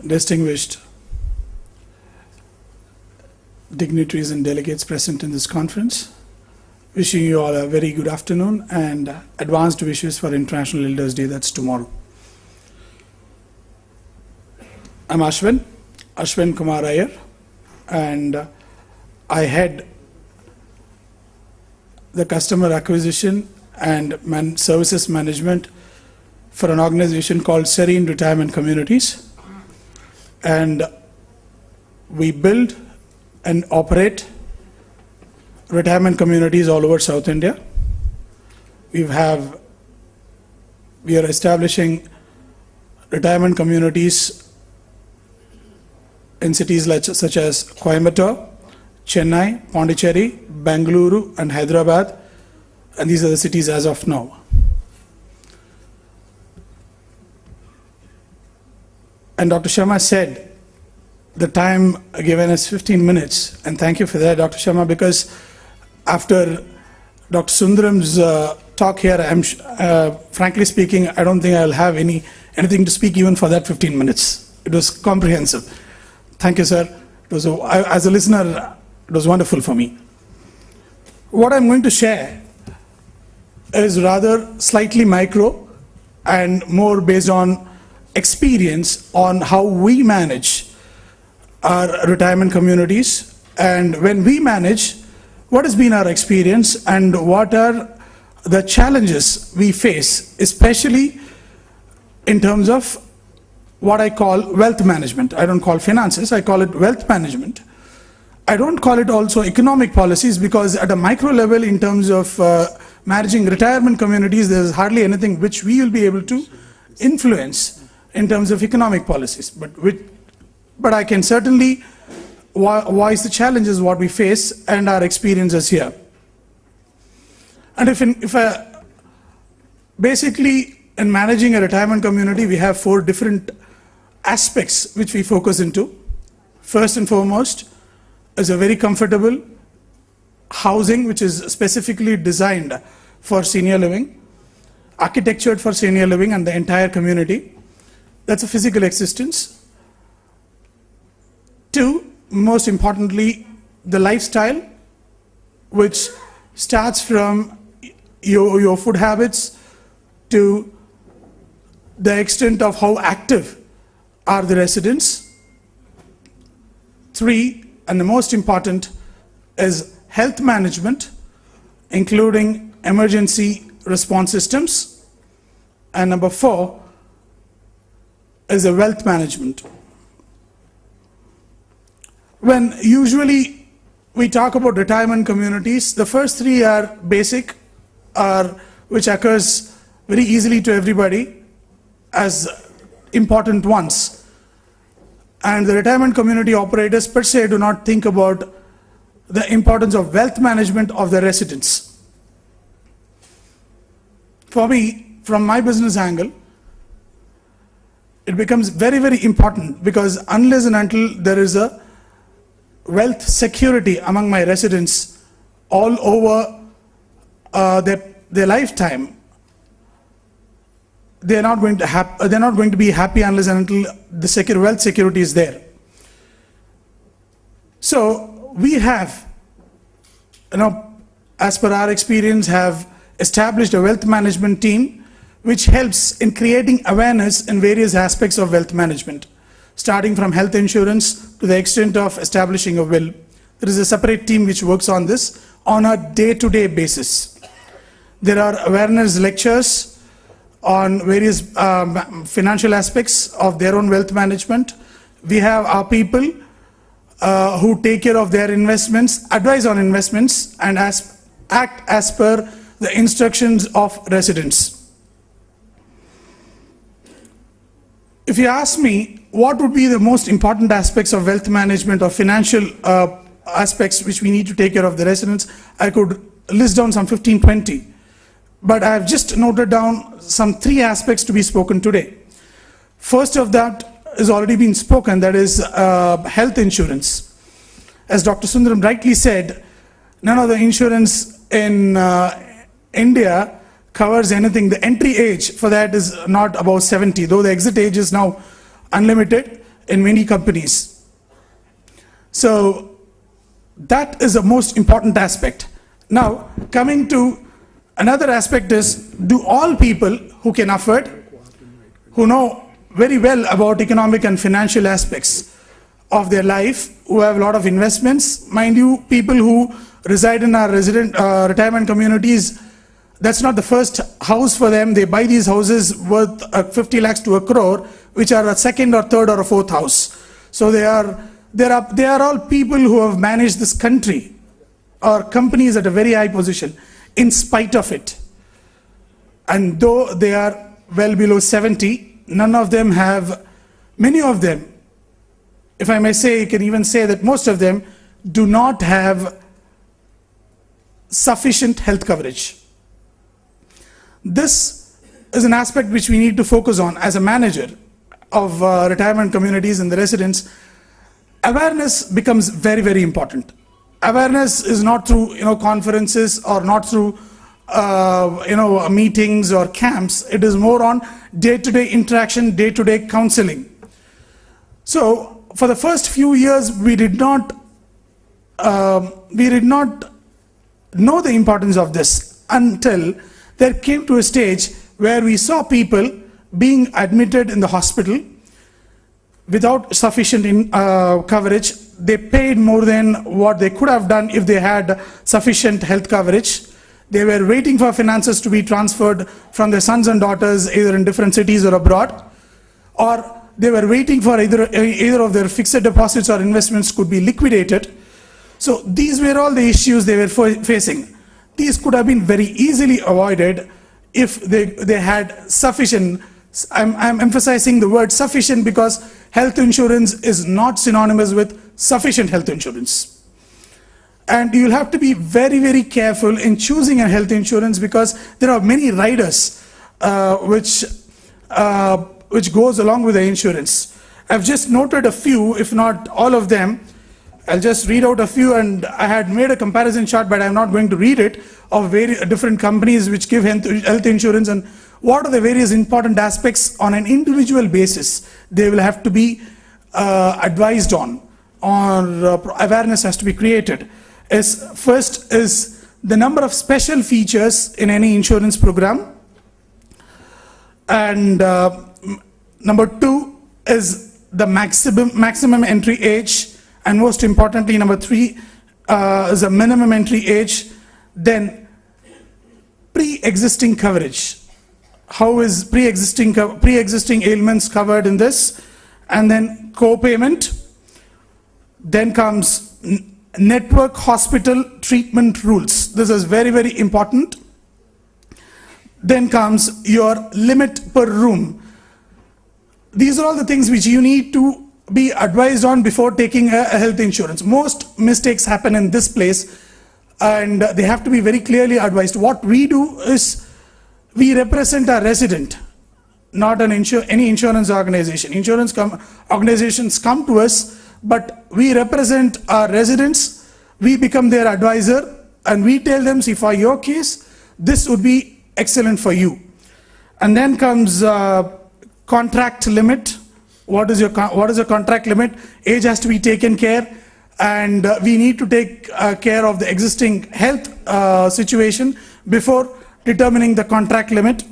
distinguished dignitaries and delegates present in this conference, wishing you all a very good afternoon and advanced wishes for International Elders Day, that's tomorrow. I'm Ashwin Kumar Iyer, and I head the customer acquisition and services management for an organization called Serene Retirement Communities. And we build and operate retirement communities all over South India. We are establishing retirement communities in cities such as Coimbatore, Chennai, Pondicherry, Bengaluru, and Hyderabad, and these are the cities as of now. And Dr. Sharma said the time given is 15 minutes, and thank you for that, Dr. Sharma, because after Dr. Sundaram's talk here, frankly speaking, I don't think I'll have anything to speak even for that 15 minutes. It was comprehensive. Thank you, sir. As a listener, it was wonderful for me. What I'm going to share is rather slightly micro and more based on experience on how we manage our retirement communities, and when we manage, what has been our experience and what are the challenges we face, especially in terms of what I call wealth management. I don't call finances, I call it wealth management. I don't call it also economic policies, because at a micro level, in terms of managing retirement communities, there's hardly anything which we will be able to influence in terms of economic policies. But I can certainly voice the challenges what we face and our experiences here. And basically in managing a retirement community, we have 4 different aspects which we focus into. First and foremost is a very comfortable housing which is specifically designed for senior living, architectured for senior living and the entire community. That's a physical existence. 2, most importantly, the lifestyle, which starts from your food habits to the extent of how active are the residents. 3, and the most important, is health management, including emergency response systems. And number 4 is a wealth management. When usually we talk about retirement communities, the first 3 are basic, which occurs very easily to everybody as important ones. And the retirement community operators per se do not think about the importance of wealth management of the residents. For me, from my business angle, it becomes very, very important, because unless and until there is a wealth security among my residents all over their lifetime, they're not going to be happy unless and until the wealth security is there. So we have, as per our experience, have established a wealth management team which helps in creating awareness in various aspects of wealth management, starting from health insurance to the extent of establishing a will. There is a separate team which works on this on a day-to-day basis. There are awareness lectures on various financial aspects of their own wealth management. We have our people who take care of their investments, advise on investments, and act as per the instructions of residents. If you ask me what would be the most important aspects of wealth management or financial aspects which we need to take care of the residents, I could list down some 15, 20. But I have just noted down some 3 aspects to be spoken today. First of that has already been spoken, that is health insurance. As Dr. Sundaram rightly said, none of the insurance in India covers anything. The entry age for that is not above 70, though the exit age is now unlimited. in many companies. So that is the most important aspect. Now, coming to another aspect is, do all people who can afford, who know very well about economic and financial aspects of their life, who have a lot of investments, mind you, people who reside in our retirement communities, that's not the first house for them. They buy these houses worth 50 lakhs to a crore, which are a second or third or a fourth house. So they are all people who have managed this country or companies at a very high position in spite of it. And though they are well below 70, none of them have, many of them, if I may say, you can even say that most of them do not have sufficient health coverage. This is an aspect which we need to focus on as a manager of retirement communities and the residents. Awareness becomes very, very important. Awareness is not through conferences or not through meetings or camps. It is more on day-to-day interaction, day-to-day counseling. So for the first few years, we did not know the importance of this until there came to a stage where we saw people being admitted in the hospital without sufficient coverage. They paid more than what they could have done if they had sufficient health coverage. They were waiting for finances to be transferred from their sons and daughters, either in different cities or abroad, or they were waiting for either of their fixed deposits or investments could be liquidated. So these were all the issues they were facing. These could have been very easily avoided if they had sufficient. I'm emphasizing the word sufficient because health insurance is not synonymous with sufficient health insurance. And you'll have to be very, very careful in choosing a health insurance because there are many riders which goes along with the insurance. I've just noted a few, if not all of them. I'll just read out a few, and I had made a comparison chart, but I'm not going to read it, of various different companies which give health insurance and what are the various important aspects on an individual basis they will have to be advised on, or awareness has to be created. First is the number of special features in any insurance program, and number two is the maximum entry age, and most importantly, number three is a minimum entry age. Then pre-existing coverage. How is pre-existing ailments covered in this? And then co-payment. Then comes network hospital treatment rules. This is very, very important. Then comes your limit per room. These are all the things which you need to be advised on before taking a health insurance. Most mistakes happen in this place, and they have to be very clearly advised. What we do is we represent our resident, not any insurance organization. Organizations come to us, but we represent our residents. We become their advisor, and we tell them, see, for your case, this would be excellent for you. And then comes contract limit. What is your contract limit? Age has to be taken care, and we need to take care of the existing health situation before determining the contract limit.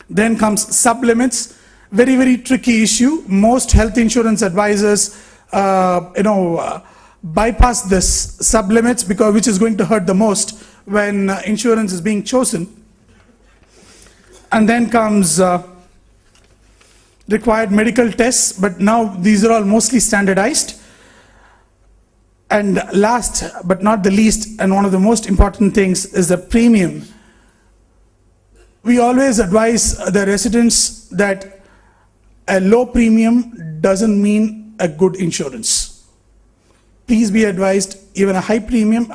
Then comes sublimits. Very, very tricky issue. Most health insurance advisors bypass this sublimits because which is going to hurt the most when insurance is being chosen. And then comes required medical tests, but now these are all mostly standardized. And last but not the least, and one of the most important things, is the premium. We always advise the residents that a low premium doesn't mean a good insurance. Please be advised, even a high premium,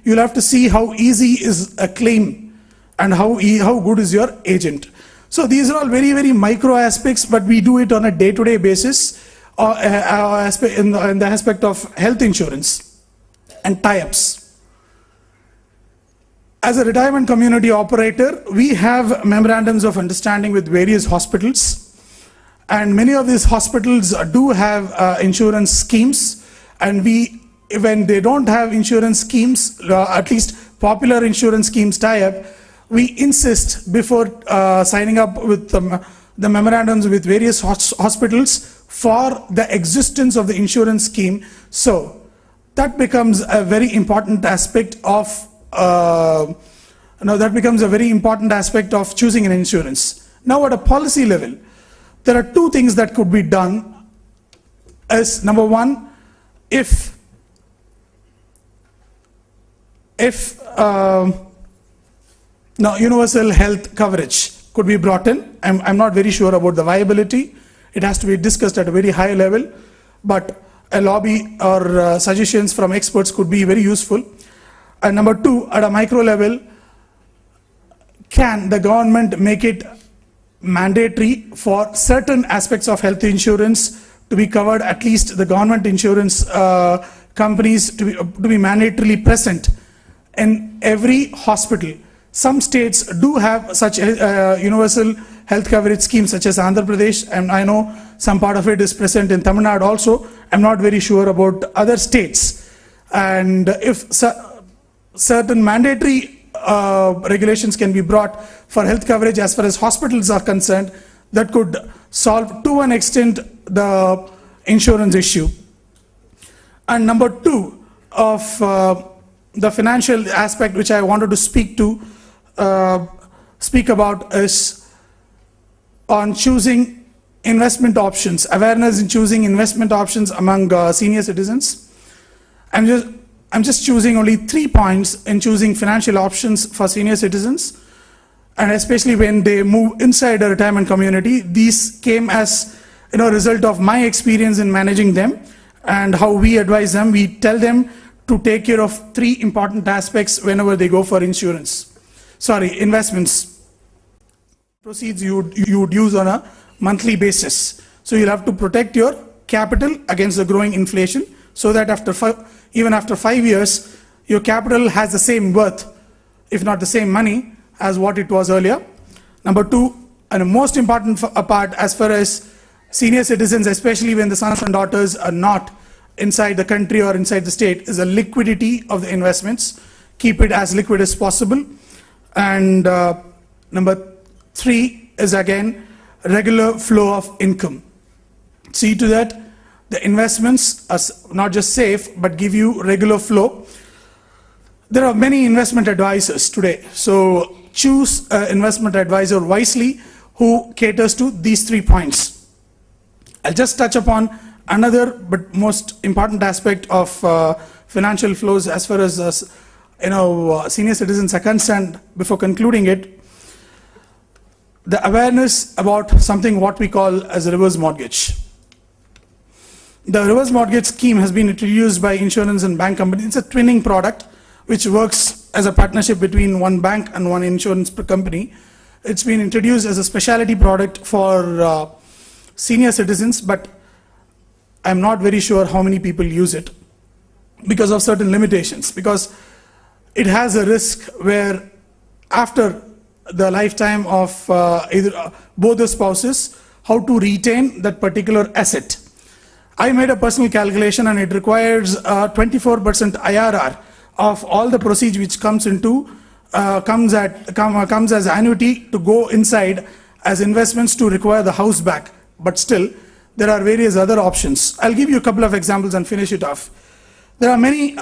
you'll have to see how easy is a claim and how good is your agent. So these are all very, very micro aspects, but we do it on a day-to-day basis in the aspect of health insurance and tie-ups. As a retirement community operator, we have memorandums of understanding with various hospitals, And many of these hospitals do have insurance schemes, and when they don't have insurance schemes, at least popular insurance schemes tie-up, we insist before signing up with the memorandums with various hospitals for the existence of the insurance scheme. So that becomes a very important aspect of choosing an insurance. Now at a policy level, there are two things that could be done. As number one, if universal health coverage could be brought in. I'm not very sure about the viability. It has to be discussed at a very high level, but a lobby or suggestions from experts could be very useful. And number two, at a micro level, can the government make it mandatory for certain aspects of health insurance to be covered, at least the government insurance companies to be mandatorily present in every hospital? Some states do have such universal health coverage schemes, such as Andhra Pradesh, and I know some part of it is present in Tamil Nadu also. I'm not very sure about other states. And if certain mandatory regulations can be brought for health coverage as far as hospitals are concerned, that could solve to an extent the insurance issue. And number two of the financial aspect which I wanted to speak about is on choosing investment options, awareness in choosing investment options among senior citizens. I'm just choosing only 3 points in choosing financial options for senior citizens, and especially when they move inside a retirement community. These came as a result of my experience in managing them and how we advise them. We tell them to take care of 3 important aspects whenever they go for investments. Proceeds you would use on a monthly basis. So you'll have to protect your capital against the growing inflation, so that even after 5 years, your capital has the same worth, if not the same money, as what it was earlier. Number two, and the most important part as far as senior citizens, especially when the sons and daughters are not inside the country or inside the state, is the liquidity of the investments. Keep it as liquid as possible. And number 3 is again regular flow of income. See to that the investments are not just safe but give you regular flow. There are many investment advisors today, so choose an investment advisor wisely who caters to these 3 points. I'll just touch upon another but most important aspect of financial flows as far as senior citizens are concerned before concluding it. The awareness about something what we call as a reverse mortgage. The reverse mortgage scheme has been introduced by insurance and bank companies. It's a twinning product which works as a partnership between one bank and one insurance company. It's been introduced as a specialty product for senior citizens, but I'm not very sure how many people use it because of certain limitations, because it has a risk where after the lifetime of either both the spouses, how to retain that particular asset. I made a personal calculation and it requires 24% IRR of all the proceeds which comes as annuity to go inside as investments to require the house back. But still, there are various other options. I'll give you a couple of examples and finish it off. There are many,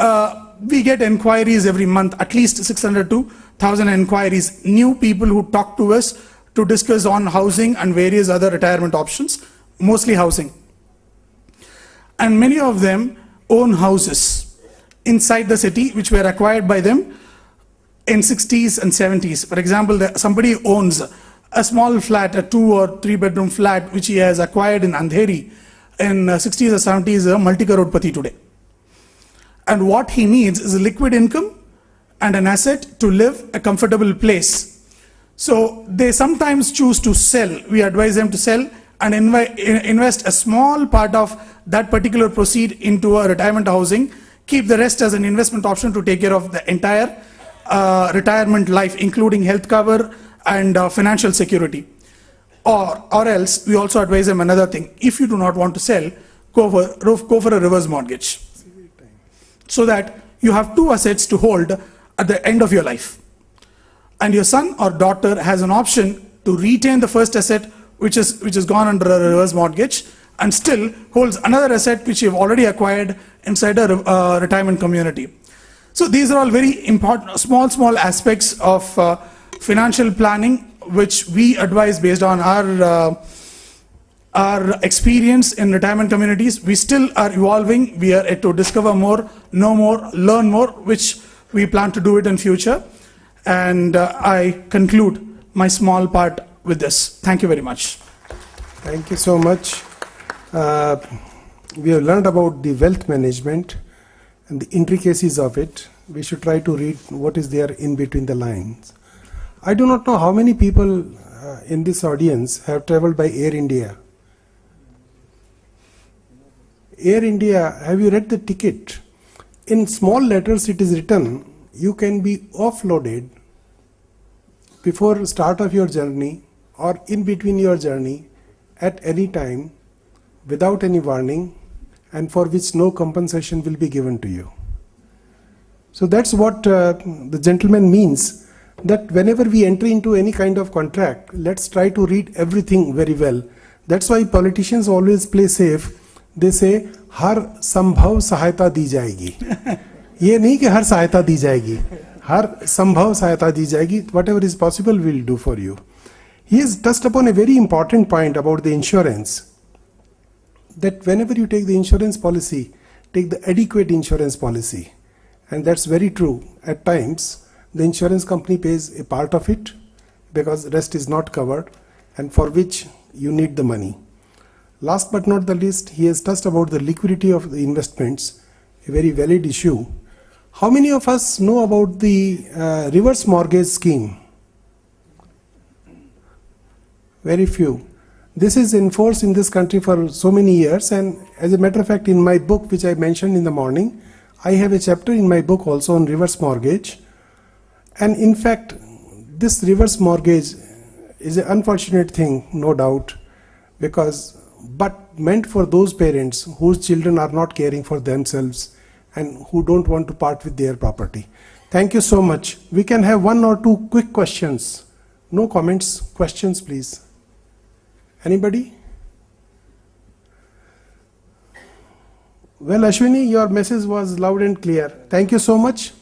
we get inquiries every month, at least 600 to 1,000 inquiries, new people who talk to us to discuss on housing and various other retirement options, mostly housing. And many of them own houses inside the city which were acquired by them in 60s and 70s. For example, somebody owns a small flat, a 2 or 3 bedroom flat which he has acquired in Andheri in 60s or 70s, a multi-crorepati today. And what he needs is a liquid income and an asset to live a comfortable place. So they sometimes choose to sell. We advise them to sell and invest a small part of that particular proceed into a retirement housing, keep the rest as an investment option to take care of the entire retirement life, including health cover and financial security. Or else, we also advise them another thing. If you do not want to sell, go for a reverse mortgage. So that you have two assets to hold at the end of your life. And your son or daughter has an option to retain the first asset which is gone under a reverse mortgage, and still holds another asset which you've already acquired inside a retirement community. So these are all very important, small aspects of financial planning, which we advise based on our experience in retirement communities. We still are evolving. We are yet to discover more, know more, learn more, which we plan to do it in future. And I conclude my small part with this. Thank you very much. Thank you so much. We have learned about the wealth management and the intricacies of it. We should try to read what is there in between the lines. I do not know how many people in this audience have traveled by Air India. Air India, have you read the ticket? In small letters it is written, you can be offloaded before start of your journey or in between your journey at any time without any warning, and for which no compensation will be given to you. So that's what the gentleman means, that whenever we enter into any kind of contract, let's try to read everything very well. That's why politicians always play safe. They say, हर संभव सहायता दी जाएगी. ये नहीं कि हर सहायता दी जाएगी. हर संभव सहायता दी जाएगी. Whatever is possible, we'll do for you. He has touched upon a very important point about the insurance. That whenever you take the insurance policy, take the adequate insurance policy. And that's very true. At times, the insurance company pays a part of it because the rest is not covered, and for which you need the money. Last but not the least, he has touched about the liquidity of the investments, a very valid issue. How many of us know about the reverse mortgage scheme? Very few. This is enforced in this country for so many years, and as a matter of fact, in my book, which I mentioned in the morning, I have a chapter in my book also on reverse mortgage. And in fact, this reverse mortgage is an unfortunate thing, no doubt, but meant for those parents whose children are not caring for themselves and who don't want to part with their property. Thank you so much. We can have one or two quick questions. No comments, questions please. Anybody? Well, Ashwini, your message was loud and clear. Thank you so much.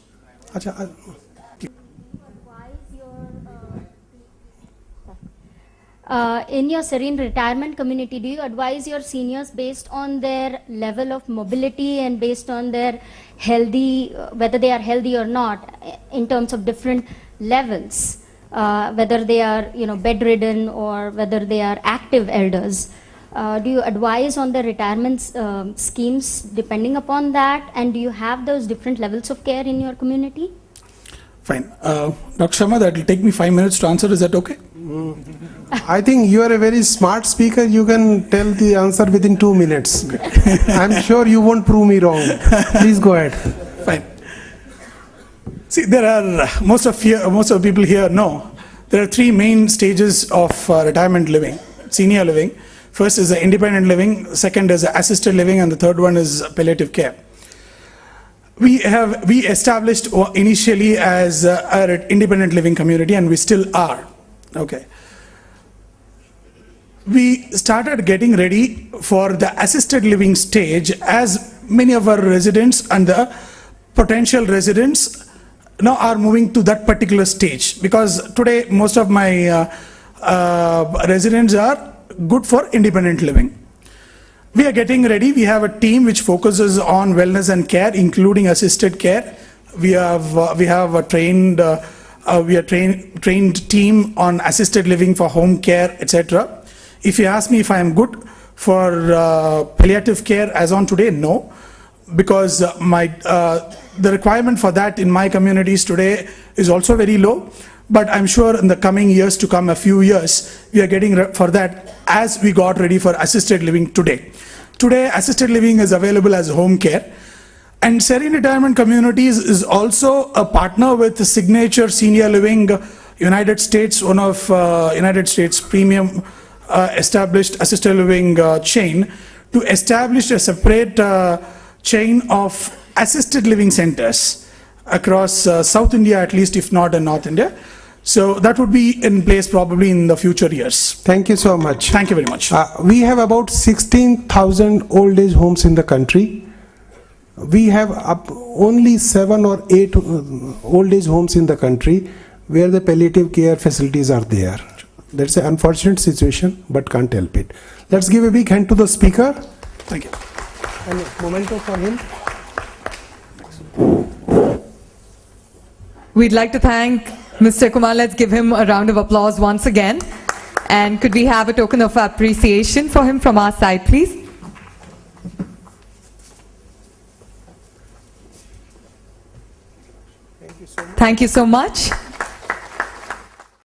In your Serene retirement community, do you advise your seniors based on their level of mobility and based on their healthy, whether they are healthy or not, in terms of different levels, whether they are bedridden or whether they are active elders? Do you advise on the retirement schemes depending upon that, and do you have those different levels of care in your community? Fine. Dr. Sharma, that will take me 5 minutes to answer. Is that okay? I think you are a very smart speaker. You can tell the answer within 2 minutes. I'm sure you won't prove me wrong. Please go ahead. Fine. See, there are, most of people here know, there are three main stages of retirement living, senior living. First is the independent living, second is the assisted living, and the third one is palliative care. We established initially as an independent living community, and we still are. Okay. We started getting ready for the assisted living stage, as many of our residents and the potential residents now are moving to that particular stage, because today most of my residents are good for independent living. We are getting ready. We have a team which focuses on wellness and care, including assisted care. We have a trained team on assisted living for home care, etc. If you ask me if I am good for palliative care as on today, no, because the requirement for that in my communities today is also very low. But I'm sure in the coming years to come, a few years, we are getting for that as we got ready for assisted living today. Today, assisted living is available as home care. And Serene Retirement Communities is also a partner with the Signature Senior Living United States, one of United States premium established assisted living chain to establish a separate chain of assisted living centers across South India, at least, if not in North India. So that would be in place probably in the future years. Thank you so much. Thank you very much. We have about 16,000 old age homes in the country. We have only 7 or 8 old age homes in the country where the palliative care facilities are there. That's an unfortunate situation, but can't help it. Let's give a big hand to the speaker. Thank you. And a memento for him. We'd like to thank Mr. Kumar. Let's give him a round of applause once again. And could we have a token of appreciation for him from our side, please? Thank you so much.